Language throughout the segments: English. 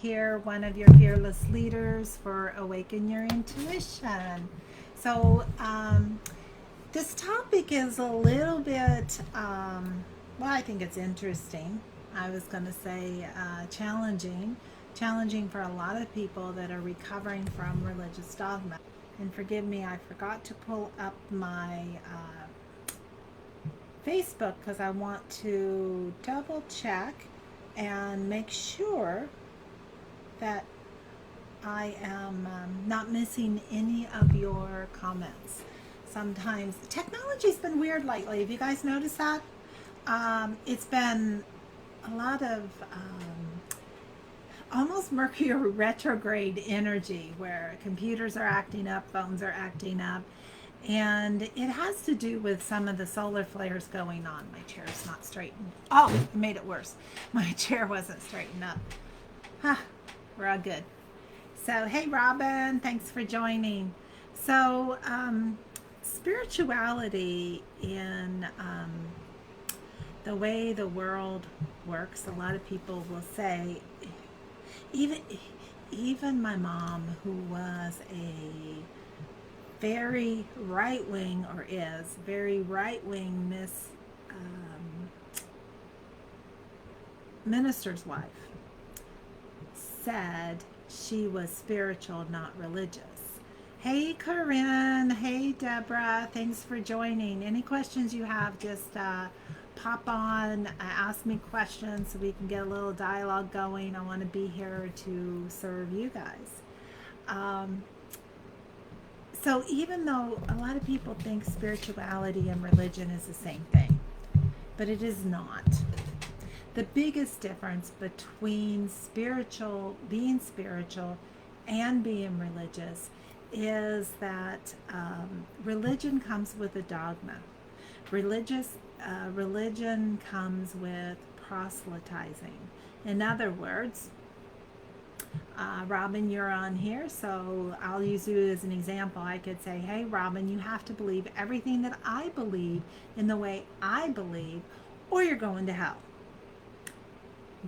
here, one of your fearless leaders for Awaken Your Intuition. So, this topic is a little bit, well, I think it's interesting. I was going to say challenging. Challenging for a lot of people that are recovering from religious dogma. And forgive me, I forgot to pull up my Facebook because I want to double check and make sure that I am not missing any of your comments. Sometimes technology's been weird lately. Have you guys noticed that? It's been a lot of almost Mercury retrograde energy where computers are acting up, phones are acting up, and it has to do with some of the solar flares going on. My chair's not straightened. Oh, it made it worse. My chair wasn't straightened up. Huh, we're all good. So, hey, Robin, thanks for joining. So, spirituality in the way the world works, a lot of people will say, even even my mom, who was a very right wing, or is very right wing minister's wife, said she was spiritual, not religious. Hey, Corinne. Hey, Deborah. Thanks for joining. Any questions you have, just pop on, ask me questions so we can get a little dialogue going. I want to be here to serve you guys. So even though a lot of people think spirituality and religion is the same thing, but it is not. The biggest difference between being spiritual and being religious is that religion comes with a dogma. Religion comes with proselytizing. In other words, Robin, you're on here, so I'll use you as an example. I could say, hey, Robin, you have to believe everything that I believe in the way I believe, or you're going to hell.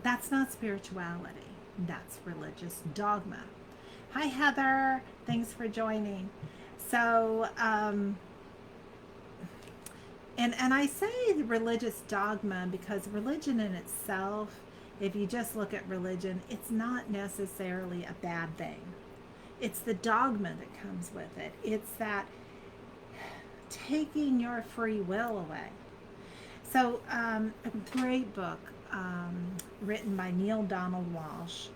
That's not spirituality. That's religious dogma. Hi, Heather. Thanks for joining. So, and I say religious dogma because religion in itself, if you just look at religion, it's not necessarily a bad thing. It's the dogma that comes with it. It's that taking your free will away. So, a great book written by Neale Donald Walsch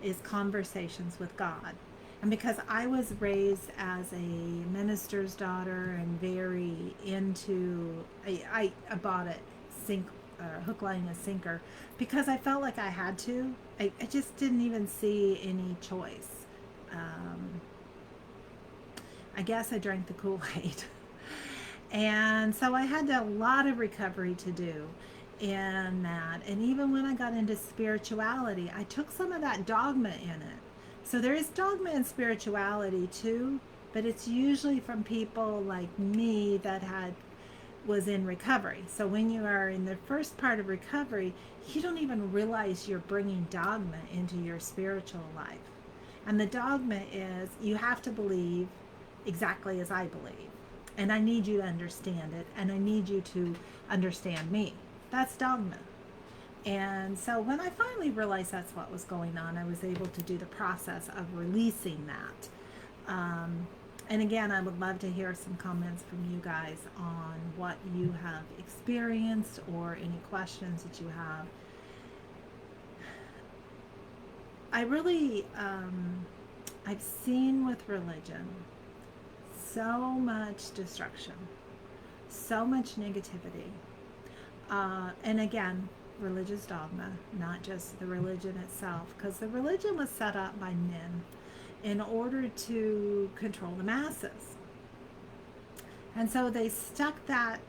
is Conversations with God. And because I was raised as a minister's daughter and very into, I bought it, hook, line, and sinker, because I felt like I had to. I just didn't even see any choice. I guess I drank the Kool-Aid. And so I had a lot of recovery to do in that. And even when I got into spirituality, I took some of that dogma in it. So there is dogma in spirituality too, but it's usually from people like me that was in recovery. So when you are in the first part of recovery, you don't even realize you're bringing dogma into your spiritual life. And the dogma is you have to believe exactly as I believe. And I need you to understand it, and I need you to understand me. That's dogma. And so when I finally realized that's what was going on, I was able to do the process of releasing that. And again, I would love to hear some comments from you guys on what you have experienced or any questions that you have. I really, I've seen with religion so much destruction, so much negativity. And again, religious dogma, not just the religion itself, because the religion was set up by men in order to control the masses. And so they stuck that,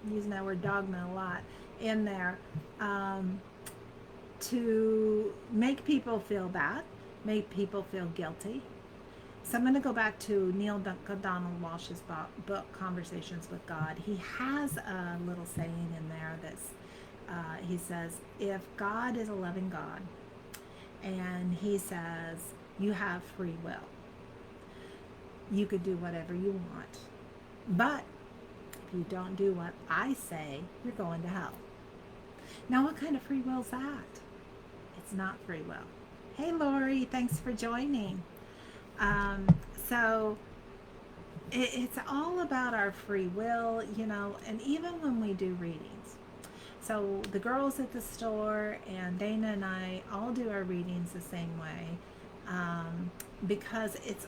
using that word dogma a lot, in there to make people feel bad, make people feel guilty. So I'm going to go back to Neale Donald Walsch's book, Conversations with God. He has a little saying in there that's, he says, if God is a loving God and and he says, you have free will. You could do whatever you want. But if you don't do what I say, you're going to hell. Now, what kind of free will is that? It's not free will. Hey, Lori, thanks for joining. Um, so it's all about our free will, and even when we do readings. So the girls at the store and Dana and I all do our readings the same way, because it's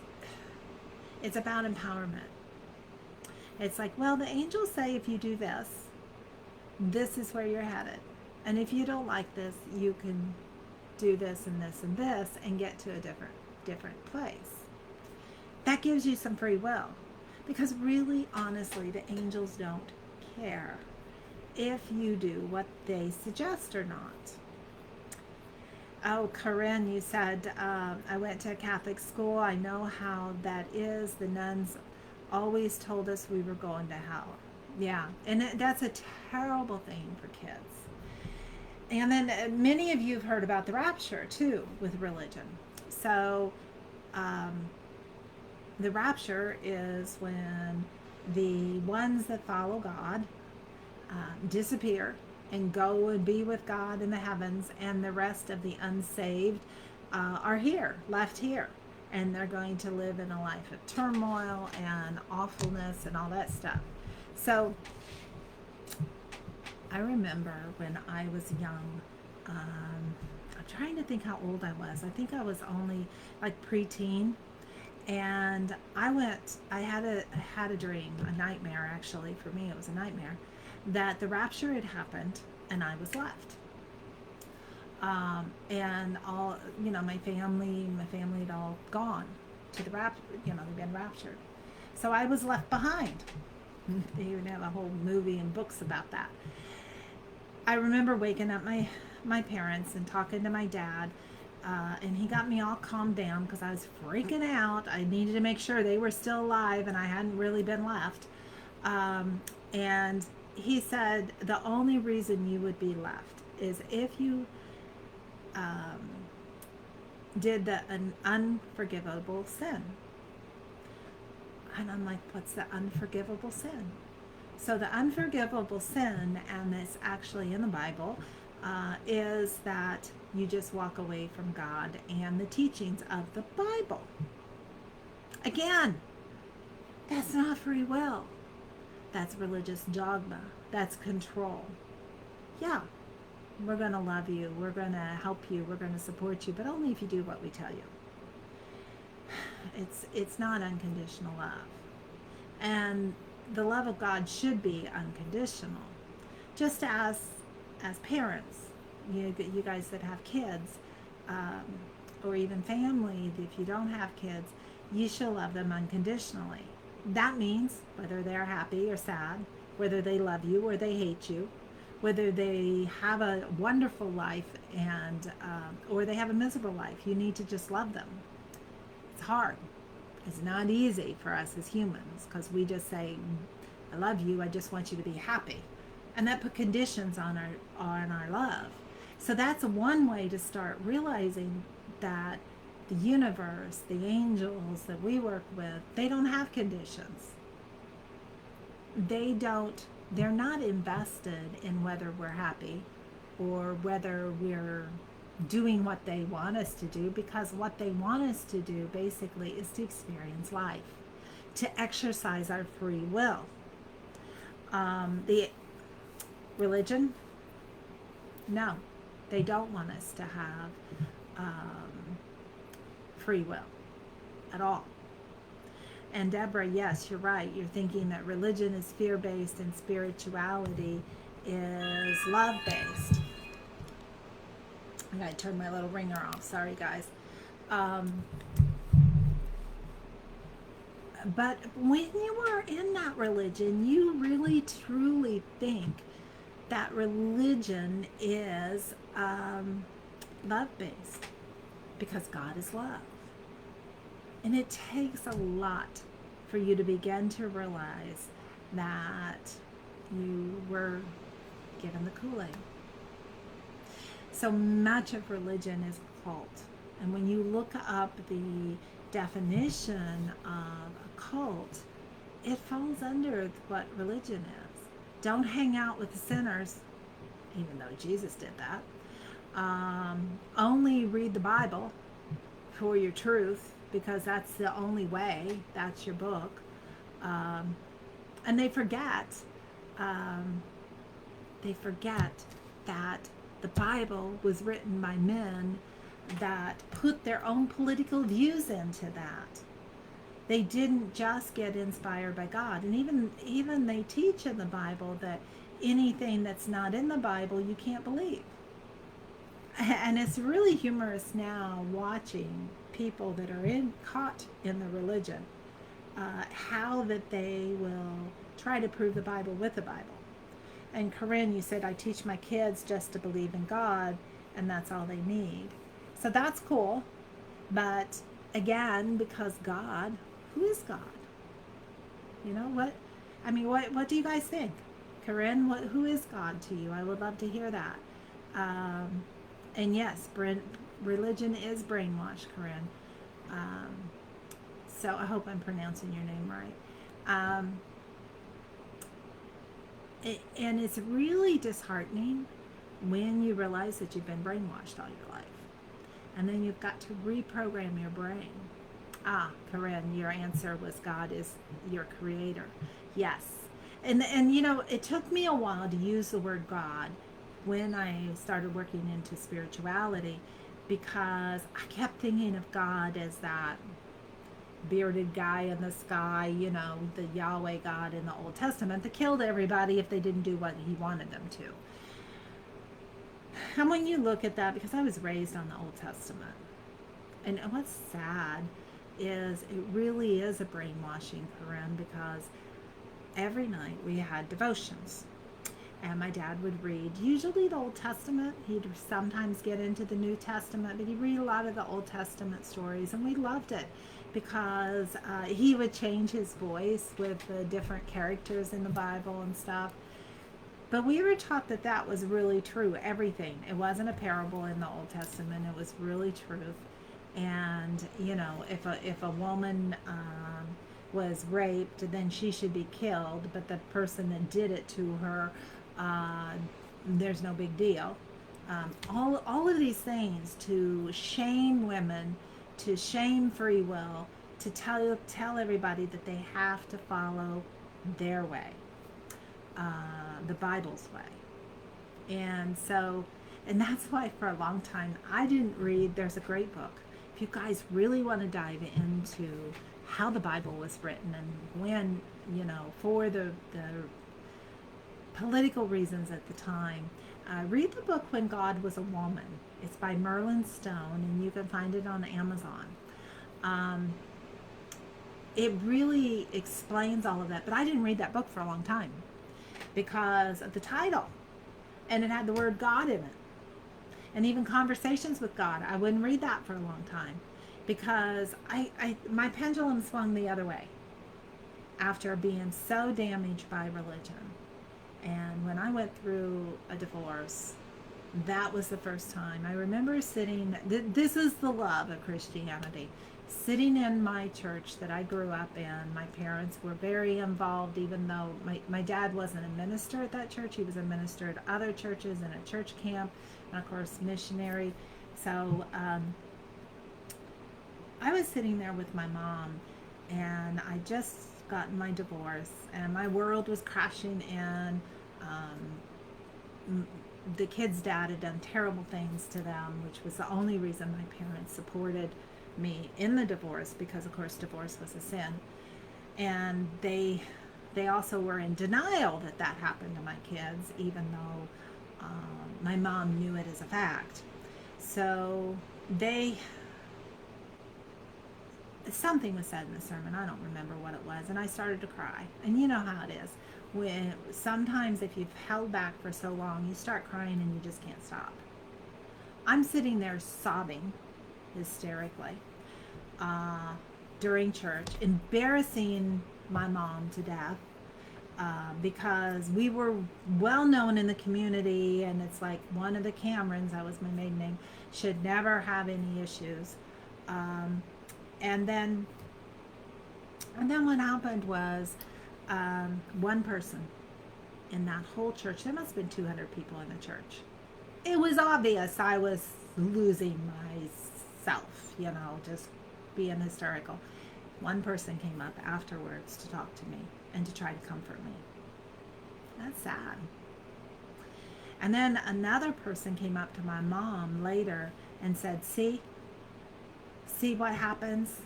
about empowerment. It's like, well, the angels say if you do this, this is where you're headed. And if you don't like this, you can do this and this and this and get to a different place. That gives you some free will. Because really, honestly, the angels don't care if you do what they suggest or not. Oh, Corinne, you said, I went to a Catholic school. I know how that is. The nuns always told us we were going to hell. Yeah, and that's a terrible thing for kids. And then many of you have heard about the rapture, too, with religion. So the rapture is when the ones that follow God disappear and go and be with God in the heavens, and the rest of the unsaved are here, left here, and they're going to live in a life of turmoil and awfulness and all that stuff. So I remember when I was young, I'm trying to think how old I was. I think I was only like preteen. And I had a dream, a nightmare actually. For me, it was a nightmare, that the rapture had happened and I was left. And all, my family had all gone to the rapture, they'd been raptured. So I was left behind. They even have a whole movie and books about that. I remember waking up my parents and talking to my dad. And he got me all calmed down because I was freaking out. I needed to make sure they were still alive and I hadn't really been left. And he said, the only reason you would be left is if you did an unforgivable sin. And I'm like, what's the unforgivable sin? So the unforgivable sin, and it's actually in the Bible, is that you just walk away from God and the teachings of the Bible. Again, that's not free will. That's religious dogma. That's control. Yeah, we're going to love you. We're going to help you. We're going to support you, but only if you do what we tell you. It's not unconditional love. And the love of God should be unconditional. Just as parents, you guys that have kids, or even family, if you don't have kids, you should love them unconditionally. That means whether they're happy or sad, whether they love you or they hate you, whether they have a wonderful life and or they have a miserable life, you need to just love them. It's hard. It's not easy for us as humans because we just say, I love you, I just want you to be happy. And that put conditions on our love. So that's one way to start realizing that the universe, the angels that we work with, they don't have conditions. They're not invested in whether we're happy or whether we're doing what they want us to do, because what they want us to do basically is to experience life, to exercise our free will. The religion, no, they don't want us to have free will at all. And Deborah, yes, you're right. You're thinking that religion is fear-based and spirituality is love-based. I gotta turn my little ringer off. Sorry, guys. But when you are in that religion, you really truly think that religion is love-based, because God is love. And it takes a lot for you to begin to realize that you were given the Kool-Aid. So much of religion is a cult, And when you look up the definition of a cult, it falls under what religion is. Don't hang out with the sinners, even though Jesus did that. Only read the Bible for your truth, because that's the only way. That's your book. Um, and um, they forget that the Bible was written by men that put their own political views into that. They didn't just get inspired by God. And even they teach in the Bible that anything that's not in the Bible you can't believe. And it's really humorous now watching people that are caught in the religion, how that they will try to prove the Bible with the Bible. And Corinne, you said, I teach my kids just to believe in God, and that's all they need. So that's cool. But again, because God, who is God? You know what? I mean, what do you guys think? Corinne, who is God to you? I would love to hear that. And yes, religion is brainwashed, Corinne. Um, so I hope I'm pronouncing your name right. And it's really disheartening when you realize that you've been brainwashed all your life. And then you've got to reprogram your brain. Corinne, your answer was God is your creator. Yes. And you know, it took me a while to use the word God when I started working into spirituality, because I kept thinking of God as that bearded guy in the sky, you know, the Yahweh God in the Old Testament that killed everybody if they didn't do what he wanted them to. And when you look at that, because I was raised on the Old Testament, and what's sad is it really is a brainwashing, Corinne, because every night we had devotions. And my dad would read usually the Old Testament. He'd sometimes get into the New Testament, but he'd read a lot of the Old Testament stories, and we loved it because he would change his voice with the different characters in the Bible and stuff. But we were taught that that was really true, everything. It wasn't a parable in the Old Testament, it was really truth. And, you know, if a woman was raped, then she should be killed, but the person that did it to her, there's no big deal. All of these things to shame women, to shame free will, to tell everybody that they have to follow their way, the Bible's way. And so, and that's why for a long time I didn't read. There's a great book. If you guys really want to dive into how the Bible was written and when, you know, for the political reasons at the time, read the book When God Was a Woman. It's by Merlin Stone, and you can find it on Amazon. It really explains all of that, but I didn't read that book for a long time because of the title, and it had the word God in it. And even Conversations with God, I wouldn't read that for a long time because my pendulum swung the other way after being so damaged by religion. And when I went through a divorce, that was the first time. I remember sitting, this is the love of Christianity, sitting in my church that I grew up in. My parents were very involved, even though my dad wasn't a minister at that church. He was a minister at other churches and a church camp, and of course missionary. So I was sitting there with my mom, and I just gotten my divorce, and my world was crashing in. The kid's dad had done terrible things to them, which was the only reason my parents supported me in the divorce, because of course divorce was a sin. And they also were in denial that that happened to my kids, even though my mom knew it as a fact. So something was said in the sermon, I don't remember what it was, and I started to cry. And you know how it is. When sometimes if you've held back for so long, you start crying and you just can't stop. I'm sitting there sobbing hysterically during church, embarrassing my mom to death, because we were well known in the community, and it's like one of the Camerons, that was my maiden name, should never have any issues. Um, and then what happened was, one person in that whole church, there must have been 200 people in the church. It was obvious I was losing myself, just being hysterical. One person came up afterwards to talk to me and to try to comfort me. That's sad. And then another person came up to my mom later and said, see what happens?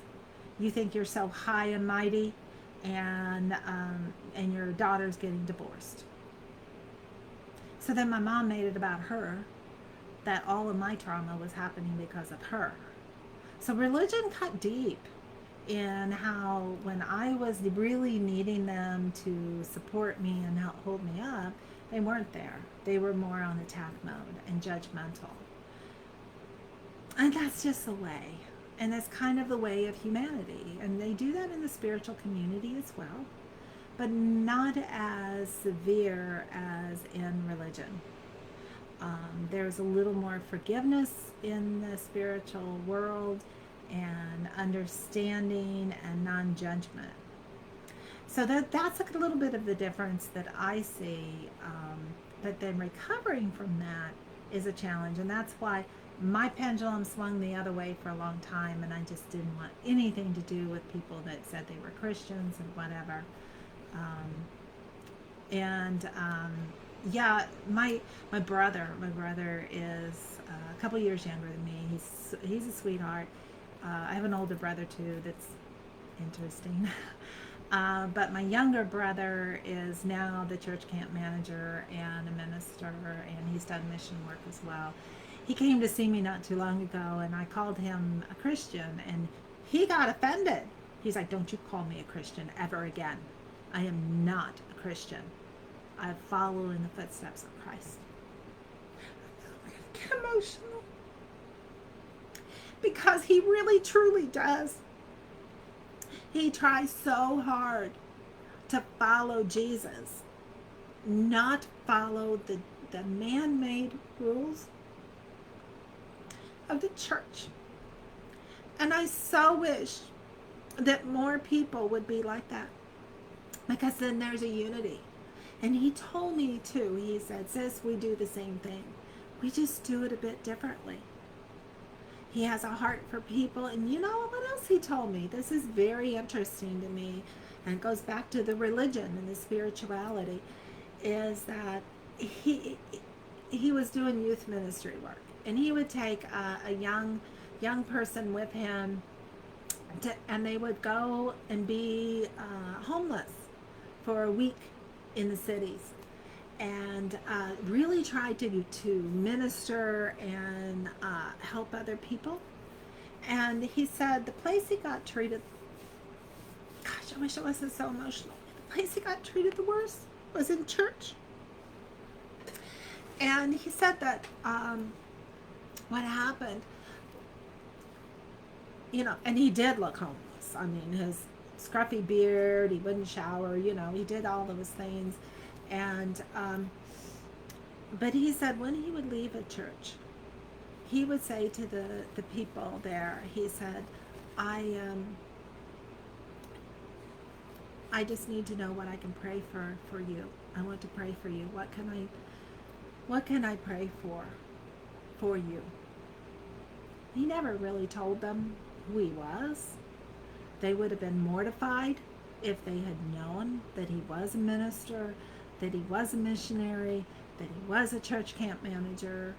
You think you're so high and mighty, and your daughter's getting divorced. So then my mom made it about her, that all of my trauma was happening because of her. So religion cut deep in how, when I was really needing them to support me and help hold me up, they weren't there. They were more on attack mode and judgmental. And that's just the way. And that's kind of the way of humanity. And they do that in the spiritual community as well, but not as severe as in religion. There's a little more forgiveness in the spiritual world, and understanding and non-judgment. So that's a little bit of the difference that I see. But then recovering from that is a challenge, and that's why my pendulum swung the other way for a long time, and I just didn't want anything to do with people that said they were Christians and whatever. Yeah, my brother is a couple years younger than me. He's a sweetheart. I have an older brother too. That's interesting. But my younger brother is now the church camp manager and a minister, and he's done mission work as well. He came to see me not too long ago, and I called him a Christian, and he got offended. He's like, "Don't you call me a Christian ever again. I am not a Christian. I follow in the footsteps of Christ." I'm going to get emotional, because he really truly does. He tries so hard to follow Jesus, not follow the man-made rules of the church. And I so wish that more people would be like that, because then there's a unity. And he told me too, he said, "Sis, we do the same thing. We just do it a bit differently." He has a heart for people. And you know what else he told me? This is very interesting to me, and it goes back to the religion and the spirituality, is that he was doing youth ministry work, and he would take a young person with him, and they would go and be homeless for a week in the cities, and really try to minister and help other people. And he said the place he got treated, gosh, I wish it wasn't so emotional. The place he got treated the worst was in church. And he said that what happened, and he did look homeless. I mean, his scruffy beard, he wouldn't shower, he did all those things. And but he said when he would leave a church, he would say to the people there, he said, I just need to know what I can pray for you. I want to pray for you. What can I pray for you? He never really told them who he was. They would have been mortified if they had known that he was a minister, that he was a missionary, that he was a church camp manager.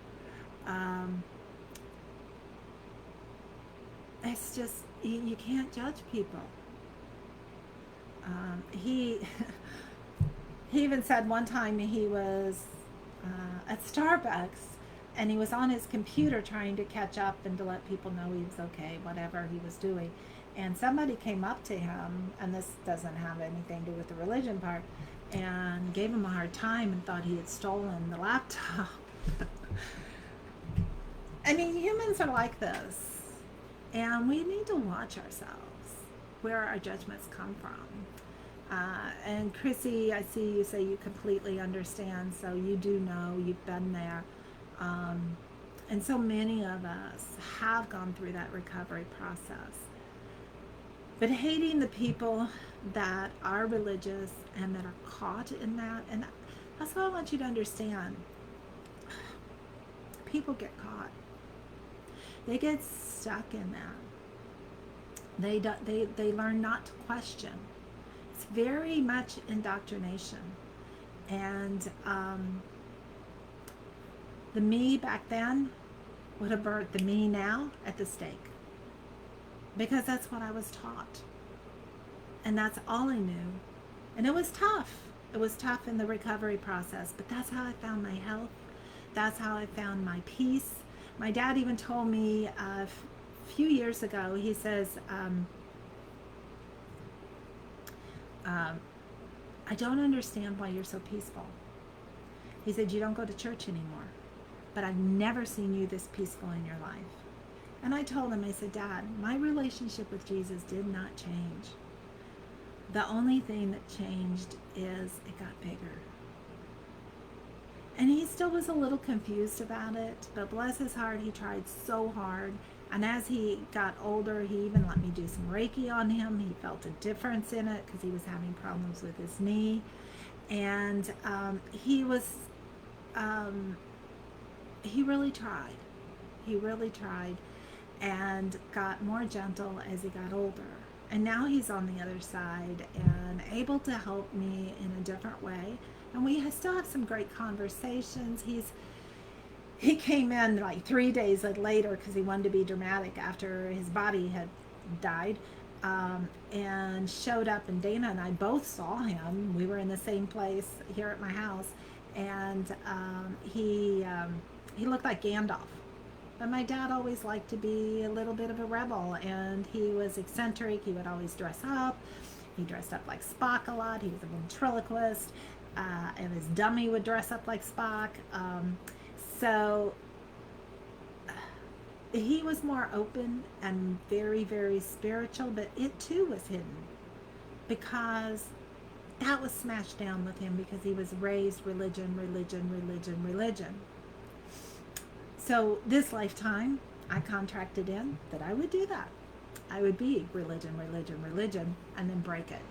It's just, you can't judge people. He even said one time he was at Starbucks, and he was on his computer trying to catch up and to let people know he was okay, whatever he was doing. And somebody came up to him, and this doesn't have anything to do with the religion part, and gave him a hard time and thought he had stolen the laptop. I mean, humans are like this, and we need to watch ourselves, where our judgments come from. And Chrissy, I see you say you completely understand, so you do know, you've been there. Um, and so many of us have gone through that recovery process. But hating the people that are religious and that are caught in that, and that's what I want you to understand. People get caught. They get stuck in that. They learn not to question. It's very much indoctrination. And the me back then would have burnt the me now at the stake, because that's what I was taught. And that's all I knew. And it was tough. It was tough in the recovery process, but that's how I found my health. That's how I found my peace. My dad even told me a few years ago, he says, I don't understand why you're so peaceful. He said, you don't go to church anymore, but I've never seen you this peaceful in your life. And I told him, I said, Dad, my relationship with Jesus did not change. The only thing that changed is it got bigger. And he still was a little confused about it, but bless his heart, he tried so hard. And as he got older, he even let me do some Reiki on him. He felt a difference in it because he was having problems with his knee. And he really tried. He really tried and got more gentle as he got older. And now he's on the other side and able to help me in a different way. And we still have some great conversations. He came in like 3 days later because he wanted to be dramatic after his body had died, and showed up, and Dana and I both saw him. We were in the same place here at my house, and he looked like Gandalf. But my dad always liked to be a little bit of a rebel, and he was eccentric. He would always dress up. He dressed up like Spock a lot. He was a ventriloquist, and his dummy would dress up like Spock. So he was more open and very, very spiritual, but it too was hidden because that was smashed down with him because he was raised religion, religion, religion, religion. So this lifetime, I contracted in that I would do that. I would be religion, religion, religion, and then break it.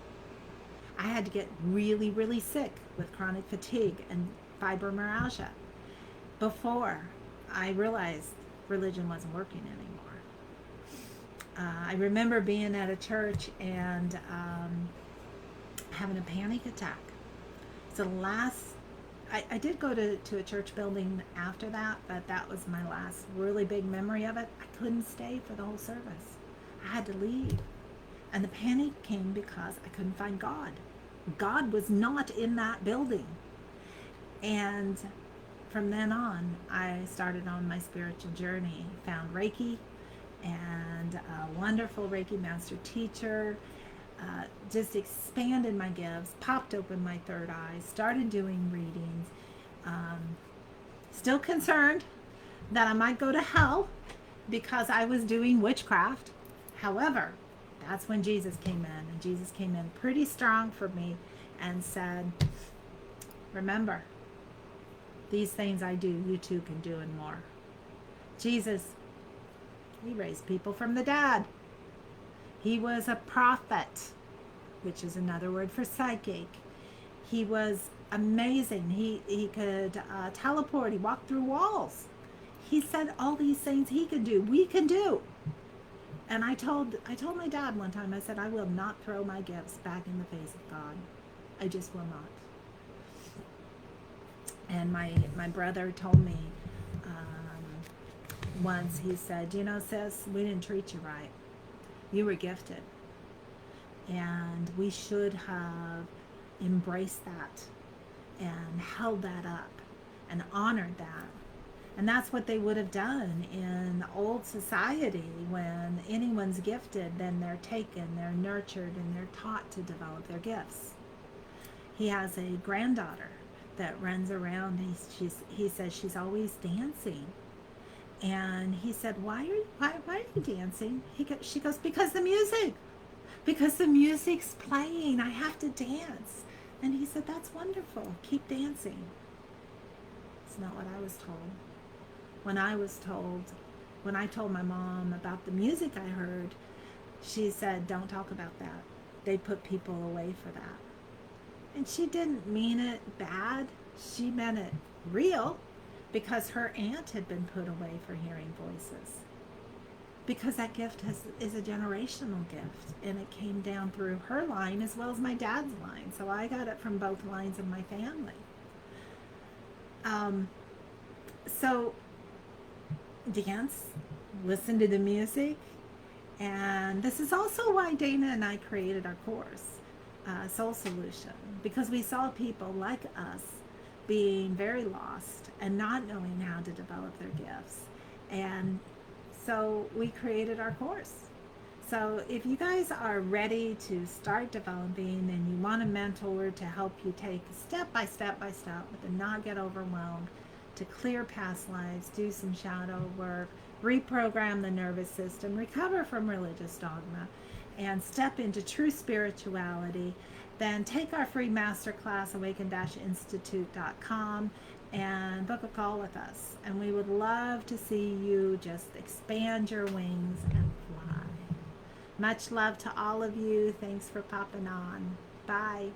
I had to get really, really sick with chronic fatigue and fibromyalgia before I realized religion wasn't working anymore. I remember being at a church and having a panic attack. So I did go to a church building after that, but that was my last really big memory of it. I couldn't stay for the whole service. I had to leave. And the panic came because I couldn't find God. God was not in that building. And from then on, I started on my spiritual journey, found Reiki and a wonderful Reiki master teacher, just expanded my gifts, popped open my third eye, started doing readings. Still concerned that I might go to hell because I was doing witchcraft. However, that's when Jesus came in, and Jesus came in pretty strong for me and said, remember, these things I do, you too can do and more. Jesus, he raised people from the dead. He was a prophet, which is another word for psychic. He was amazing. He could teleport. He walked through walls. He said all these things he could do, we can do. And I told my dad one time, I said, I will not throw my gifts back in the face of God. I just will not. And my brother told me once, he said, you know, sis, we didn't treat you right. You were gifted. And we should have embraced that and held that up and honored that. And that's what they would have done in old society. When anyone's gifted, then they're taken, they're nurtured, and they're taught to develop their gifts. He has a granddaughter that runs around. He says she's always dancing. And he said, why are you dancing? She goes, because the music. because the music's playing. I have to dance. And he said, that's wonderful. Keep dancing. It's not what I was told. When I was told, when I told my mom about the music I heard, she said, don't talk about that. They put people away for that. And she didn't mean it bad. She meant it real, because her aunt had been put away for hearing voices. Because that gift is a generational gift, and it came down through her line as well as my dad's line. So I got it from both lines of my family. Um, so dance, listen to the music, and this is also why Dana and I created our course, Soul Solution, because we saw people like us being very lost and not knowing how to develop their gifts. And so we created our course. So if you guys are ready to start developing and you want a mentor to help you take step by step by step, but to not get overwhelmed, to clear past lives, do some shadow work, reprogram the nervous system, recover from religious dogma, and step into true spirituality, then take our free masterclass, awaken-institute.com, and book a call with us. And we would love to see you just expand your wings and fly. Much love to all of you. Thanks for popping on. Bye.